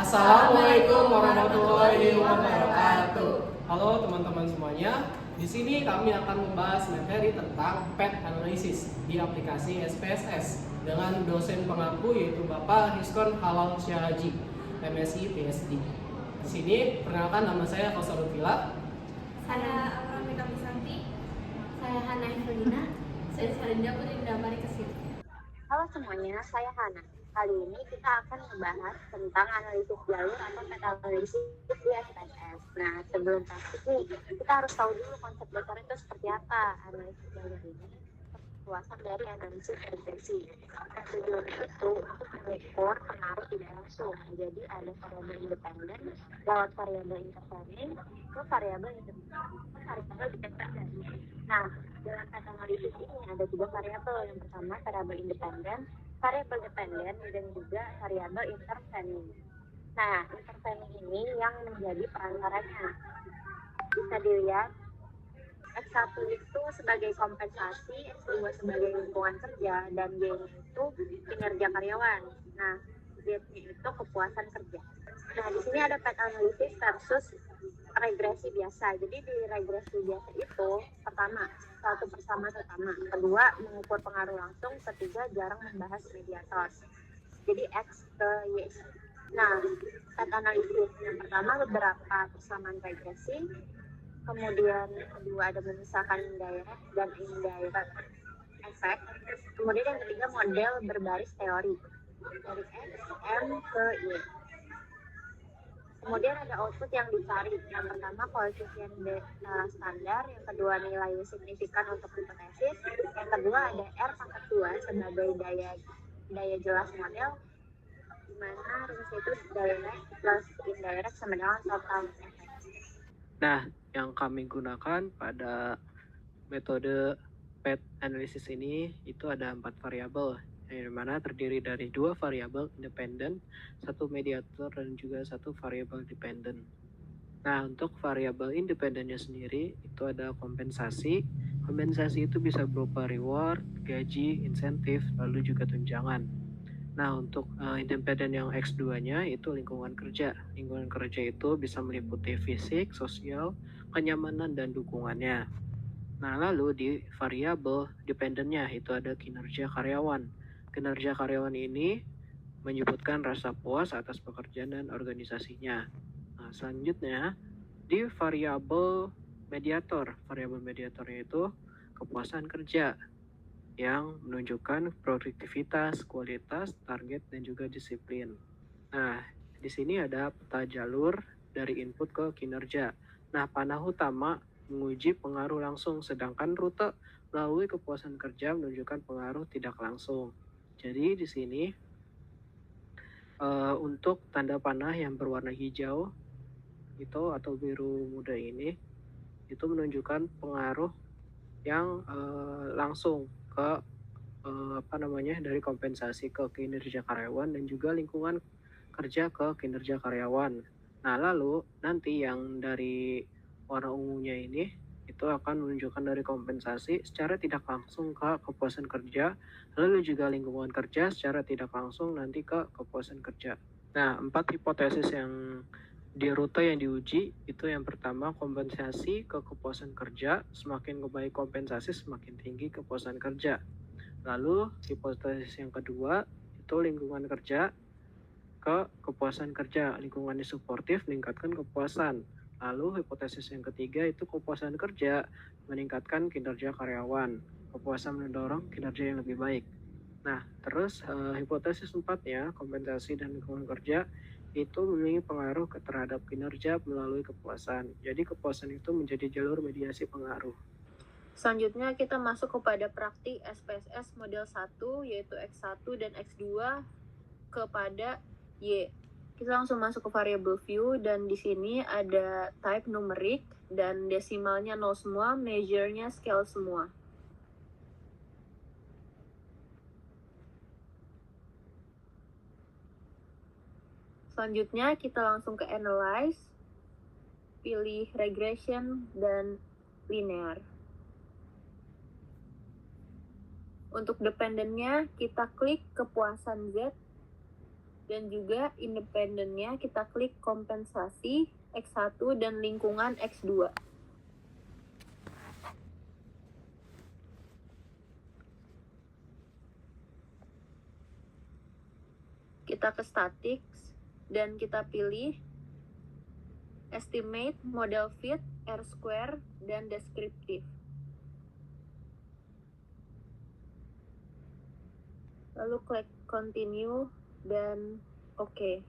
Assalamualaikum warahmatullahi wabarakatuh. Halo teman-teman semuanya. Di sini kami akan membahas materi tentang pet analysis di aplikasi SPSS dengan dosen pengampu yaitu Bapak Hiskon Halal Syahaji, MSI PSD. Di sini perkenalkan, nama saya Kausarul Fila. Saya Amrami Kamisanti. Saya Hana Evelina. Saya Sarinda Putri Damari Kesir. Halo semuanya, saya Hana. Kali ini kita akan membahas tentang analisis jalur atau peta analisis di SPSS. Nah, sebelum praktik nih, kita harus tahu dulu konsep dasar itu seperti apa. Analisis jalur ini kepuasan dari analisis regresi. Tujuan itu untuk mengukur pengaruh tidak langsung. Jadi ada variabel independen lewat variabel intervening ke variabel independen. Nah, dalam peta analisis ini ada tiga variabel. Yang pertama variabel independen, variabel dependen, dan juga variabel intervening. Nah, intervening ini yang menjadi perantaranya. Bisa dilihat X1 itu sebagai kompensasi, X2 sebagai lingkungan kerja, dan Y-nya itu kinerja karyawan. Nah, Z-nya itu kepuasan kerja. Nah, di sini ada pet analysis versus regresi biasa. Jadi di regresi biasa itu, pertama, satu pertama, kedua, mengukur pengaruh langsung, ketiga, jarang membahas mediator. Jadi X ke Y. Nah, pet analysis yang pertama beberapa persamaan regresi, kemudian kedua ada memisahkan indirect dan indirect effect, kemudian yang ketiga model berbaris teori dari X, M ke Y. Kemudian ada output yang dicari. Yang pertama koefisien standar, yang kedua nilai signifikan untuk hipotesis, yang kedua ada R pangkat 2 sebagai daya jelas model, di mana rumus itu direct plus indirect sama dengan total effect. Nah, yang kami gunakan pada metode pet analysis ini itu ada 4 variabel, yang mana terdiri dari 2 variabel independen, 1 mediator, dan juga 1 variabel dependen. Nah, untuk variabel independennya sendiri itu ada kompensasi. Kompensasi itu bisa berupa reward, gaji, insentif, lalu juga tunjangan. Nah, untuk independen yang X2-nya itu lingkungan kerja. Lingkungan kerja itu bisa meliputi fisik, sosial, kenyamanan, dan dukungannya. Nah, lalu di variabel dependennya itu ada kinerja karyawan. Kinerja karyawan ini menyebutkan rasa puas atas pekerjaan dan organisasinya. Nah, selanjutnya di variabel mediator. Variabel mediatornya itu kepuasan kerja yang menunjukkan produktivitas, kualitas, target, dan juga disiplin. Nah, di sini ada peta jalur dari input ke kinerja. Nah, panah utama menguji pengaruh langsung, sedangkan rute melalui kepuasan kerja menunjukkan pengaruh tidak langsung. Jadi di sini untuk tanda panah yang berwarna hijau itu atau biru muda ini itu menunjukkan pengaruh yang langsung ke dari kompensasi ke kinerja karyawan dan juga lingkungan kerja ke kinerja karyawan. Nah, lalu nanti yang dari warna ungunya ini itu akan menunjukkan dari kompensasi secara tidak langsung ke kepuasan kerja, lalu juga lingkungan kerja secara tidak langsung nanti ke kepuasan kerja. Nah, 4 hipotesis yang di rute yang diuji itu yang pertama kompensasi ke kepuasan kerja, semakin baik kompensasi semakin tinggi kepuasan kerja. Lalu hipotesis yang kedua itu lingkungan kerja ke kepuasan kerja, lingkungannya suportif meningkatkan kepuasan. Lalu hipotesis yang ketiga itu kepuasan kerja meningkatkan kinerja karyawan, kepuasan mendorong kinerja yang lebih baik. Nah, terus hipotesis empatnya kompensasi dan lingkungan kerja itu memiliki pengaruh terhadap kinerja melalui kepuasan. Jadi kepuasan itu menjadi jalur mediasi pengaruh. Selanjutnya kita masuk kepada praktik SPSS model 1 yaitu X1 dan X2 kepada Y. Kita langsung masuk ke variable view dan di sini ada type numerik dan desimalnya 0 semua, measure-nya scale semua. Selanjutnya kita langsung ke analyze, pilih regression dan linear. Untuk dependennya kita klik kepuasan Z Dan juga independennya kita klik kompensasi X1 dan lingkungan X2. Kita ke statics dan kita pilih estimate, model fit, R-square, dan descriptive. Lalu klik continue dan oke.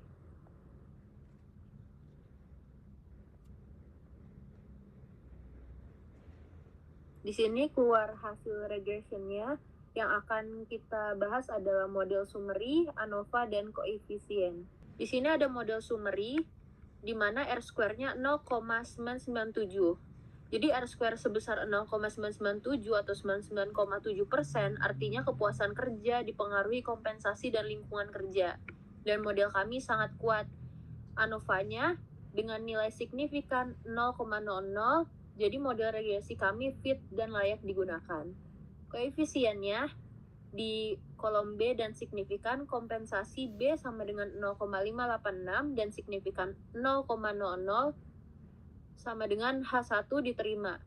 Di sini keluar hasil regressionnya. Yang akan kita bahas adalah model summary, ANOVA, dan koefisien. Di sini ada model summary, di mana R-square-nya 0,997. Jadi R-square sebesar 0,997 atau 99,7%, artinya kepuasan kerja dipengaruhi kompensasi dan lingkungan kerja. Dan model kami sangat kuat. ANOVA-nya dengan nilai signifikan 0,00, jadi model regresi kami fit dan layak digunakan. Koefisiennya di kolom B dan signifikan kompensasi B sama dengan 0,586 dan signifikan 0,00 sama dengan H1 diterima.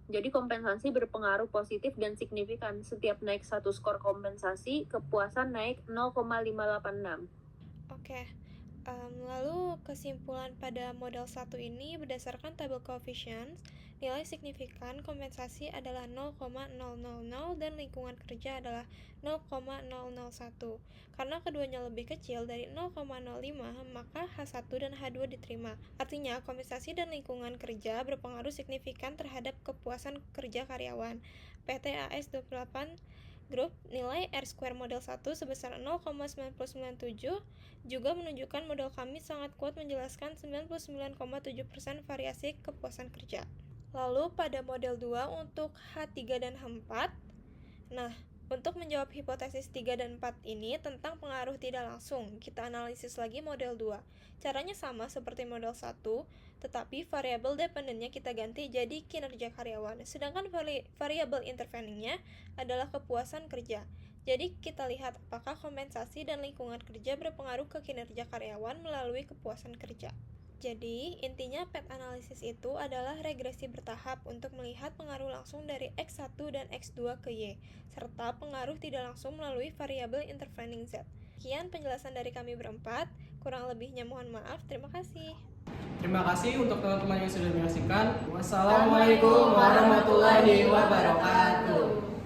Jadi kompensasi berpengaruh positif dan signifikan. Setiap naik satu skor kompensasi, kepuasan naik 0,586. Oke. Lalu kesimpulan pada model 1 ini berdasarkan tabel coefficients, nilai signifikan kompensasi adalah 0,000 dan lingkungan kerja adalah 0,001. Karena keduanya lebih kecil dari 0,05, maka H1 dan H2 diterima. Artinya, kompensasi dan lingkungan kerja berpengaruh signifikan terhadap kepuasan kerja karyawan. PT AS 28 Group nilai R-square model 1 sebesar 0,997 juga menunjukkan model kami sangat kuat menjelaskan 99,7% variasi kepuasan kerja. Lalu pada model 2 untuk H3 dan H4, nah untuk menjawab hipotesis 3 dan 4 ini tentang pengaruh tidak langsung, kita analisis lagi model 2. Caranya sama seperti model 1, tetapi variabel dependennya kita ganti jadi kinerja karyawan, sedangkan variabel interveningnya adalah kepuasan kerja. Jadi kita lihat apakah kompensasi dan lingkungan kerja berpengaruh ke kinerja karyawan melalui kepuasan kerja. Jadi, intinya PET analisis itu adalah regresi bertahap untuk melihat pengaruh langsung dari X1 dan X2 ke Y, serta pengaruh tidak langsung melalui variabel intervening Z. Sekian penjelasan dari kami berempat, kurang lebihnya mohon maaf, terima kasih. Terima kasih untuk teman-teman yang sudah menyaksikan. Wassalamualaikum warahmatullahi wabarakatuh.